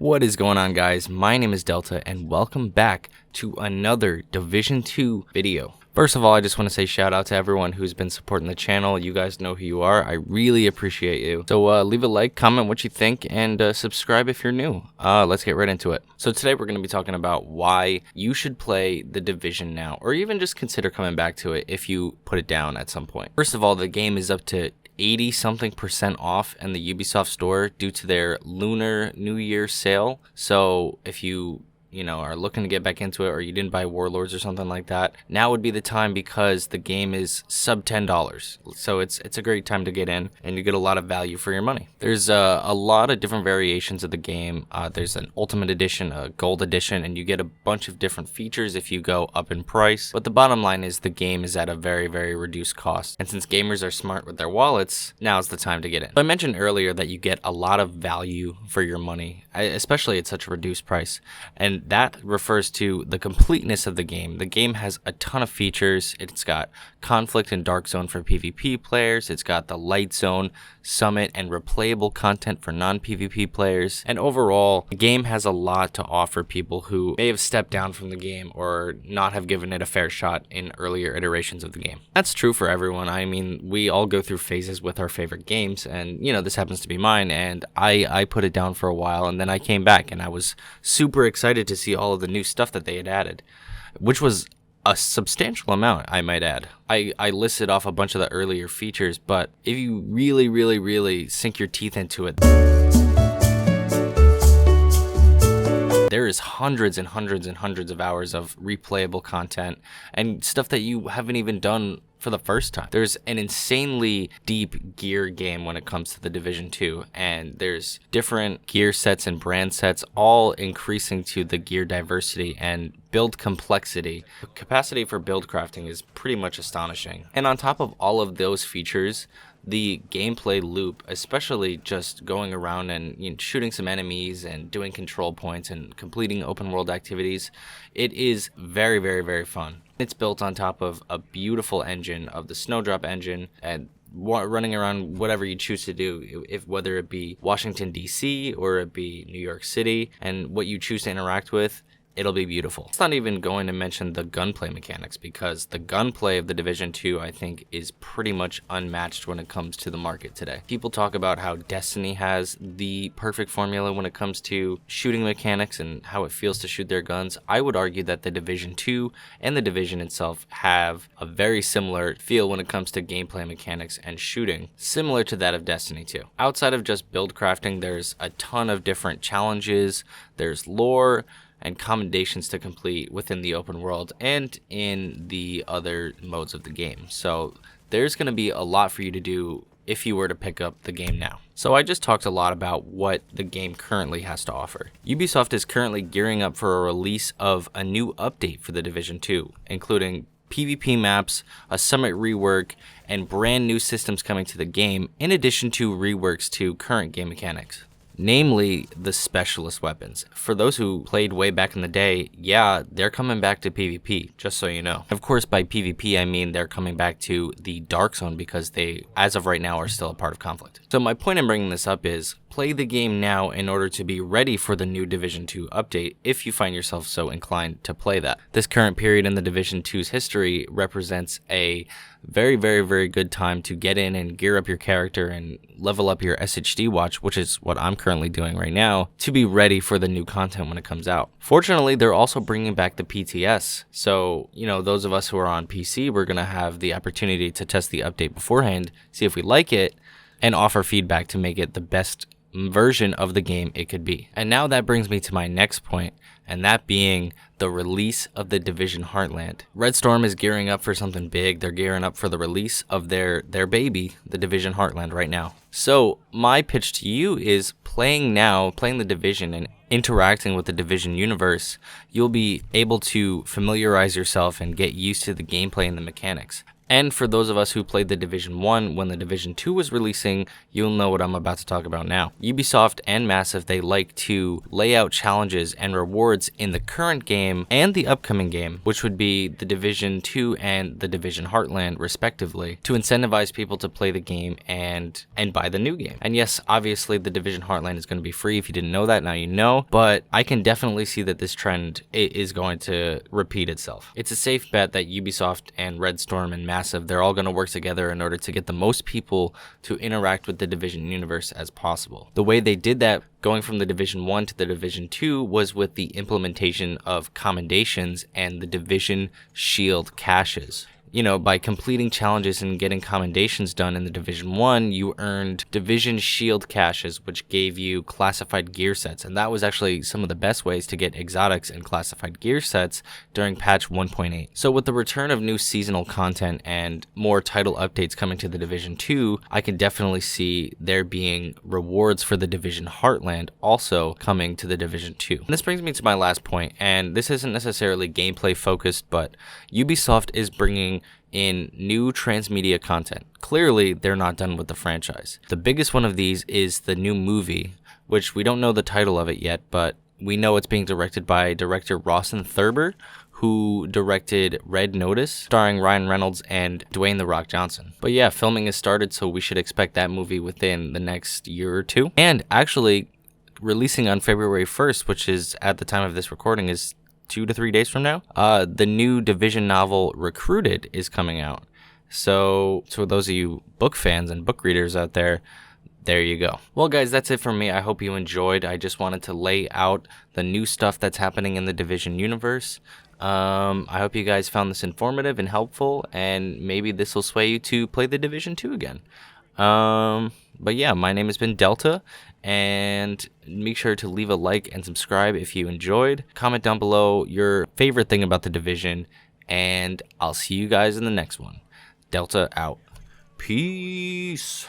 What is going on, guys? My name is Deltah and welcome back to another Division 2 video. First of all, I just want to say shout out to everyone who's been supporting the channel. You guys know who you are. I really appreciate you. So leave a like, comment what you think, and subscribe if you're new. Let's get right into it. So today we're going to be talking about why you should play The Division now, or even just consider coming back to it if you put it down at some point. First of all, the game is up to 80-something% off in the Ubisoft store due to their Lunar New Year sale. So if you are looking to get back into it, or you didn't buy Warlords or something like that, now would be the time because the game is sub $10. So it's a great time to get in and you get a lot of value for your money. There's a lot of different variations of the game. There's an Ultimate Edition, a Gold Edition, and you get a bunch of different features if you go up in price. But the bottom line is the game is at a very, very reduced cost. And since gamers are smart with their wallets, now's the time to get in. So I mentioned earlier that you get a lot of value for your money, especially at such a reduced price. And that refers to the completeness of the game. The game has a ton of features. It's got Conflict and Dark Zone for PvP players. It's got the Light Zone, Summit, and replayable content for non-PvP players. And overall, the game has a lot to offer people who may have stepped down from the game or not have given it a fair shot in earlier iterations of the game. That's true for everyone. I mean, we all go through phases with our favorite games, and this happens to be mine, and I put it down for a while, and then I came back, and I was super excited to see all of the new stuff that they had added, which was a substantial amount, I might add. I listed off a bunch of the earlier features, but if you really sink your teeth into it, there is hundreds and hundreds and hundreds of hours of replayable content and stuff that you haven't even done for the first time. There's an insanely deep gear game when it comes to the Division 2, and there's different gear sets and brand sets, all increasing to the gear diversity and build complexity. The capacity for build crafting is pretty much astonishing. And on top of all of those features, the gameplay loop, especially just going around and shooting some enemies and doing control points and completing open world activities, it is very, very, very fun. It's built on top of a beautiful engine of the Snowdrop engine, and running around whatever you choose to do, whether it be Washington DC or it be New York City, and what you choose to interact with, it'll be beautiful. It's not even going to mention the gunplay mechanics, because the gunplay of the Division 2, I think, is pretty much unmatched when it comes to the market today. People talk about how Destiny has the perfect formula when it comes to shooting mechanics and how it feels to shoot their guns. I would argue that the Division 2 and the Division itself have a very similar feel when it comes to gameplay mechanics and shooting, similar to that of Destiny 2. Outside of just build crafting, there's a ton of different challenges, there's lore, and commendations to complete within the open world and in the other modes of the game. So there's going to be a lot for you to do if you were to pick up the game now. So I just talked a lot about what the game currently has to offer. Ubisoft is currently gearing up for a release of a new update for the Division 2, including PvP maps, a Summit rework, and brand new systems coming to the game, in addition to reworks to current game mechanics. Namely, the specialist weapons. For those who played way back in the day, yeah, they're coming back to PvP, just so you know. Of course, by PvP, I mean they're coming back to the Dark Zone because they, as of right now, are still a part of Conflict. So my point in bringing this up is, play the game now in order to be ready for the new Division 2 update if you find yourself so inclined to play that. This current period in the Division 2's history represents a very, very, very good time to get in and gear up your character and level up your SHD watch, which is what I'm currently doing right now, to be ready for the new content when it comes out. Fortunately, they're also bringing back the PTS. So, those of us who are on PC, we're going to have the opportunity to test the update beforehand, see if we like it, and offer feedback to make it the best version of the game it could be. And now that brings me to my next point, and that being the release of the Division Heartland. Red Storm is gearing up for something big. They're gearing up for the release of their baby, the Division Heartland, right now. So my pitch to you is playing the Division and interacting with the Division universe, you'll be able to familiarize yourself and get used to the gameplay and the mechanics. And for those of us who played the Division 1 when the Division 2 was releasing, you'll know what I'm about to talk about now. Ubisoft and Massive, they like to lay out challenges and rewards in the current game and the upcoming game, which would be the Division 2 and the Division Heartland respectively, to incentivize people to play the game and buy the new game. And yes, obviously the Division Heartland is going to be free. If you didn't know that, now you know, but I can definitely see that this trend is going to repeat itself. It's a safe bet that Ubisoft and Red Storm and Massive, they're all going to work together in order to get the most people to interact with the Division universe as possible. The way they did that, going from the Division 1 to the Division 2, was with the implementation of commendations and the Division Shield caches. You know, by completing challenges and getting commendations done in the Division 1, you earned Division Shield caches, which gave you classified gear sets. And that was actually some of the best ways to get exotics and classified gear sets during patch 1.8. So with the return of new seasonal content and more title updates coming to the Division 2, I can definitely see there being rewards for the Division Heartland also coming to the Division 2. And this brings me to my last point, and this isn't necessarily gameplay focused, but Ubisoft is bringing in new transmedia content. Clearly, they're not done with the franchise. The biggest one of these is the new movie, which we don't know the title of it yet, but we know it's being directed by director Rawson Thurber, who directed Red Notice, starring Ryan Reynolds and Dwayne "The Rock" Johnson. But yeah, filming has started, so we should expect that movie within the next year or two. And actually, releasing on February 1st, which is at the time of this recording is 2 to 3 days from now, the new Division novel Recruited is coming out. So those of you book fans and book readers out there you go. Well guys, that's it from me. I hope you enjoyed. I just wanted to lay out the new stuff that's happening in the Division universe. I hope you guys found this informative and helpful, and maybe this will sway you to play the Division 2 again. But yeah, my name has been Delta, and make sure to leave a like and subscribe if you enjoyed. Comment down below your favorite thing about the Division, and I'll see you guys in the next one. Delta out. Peace.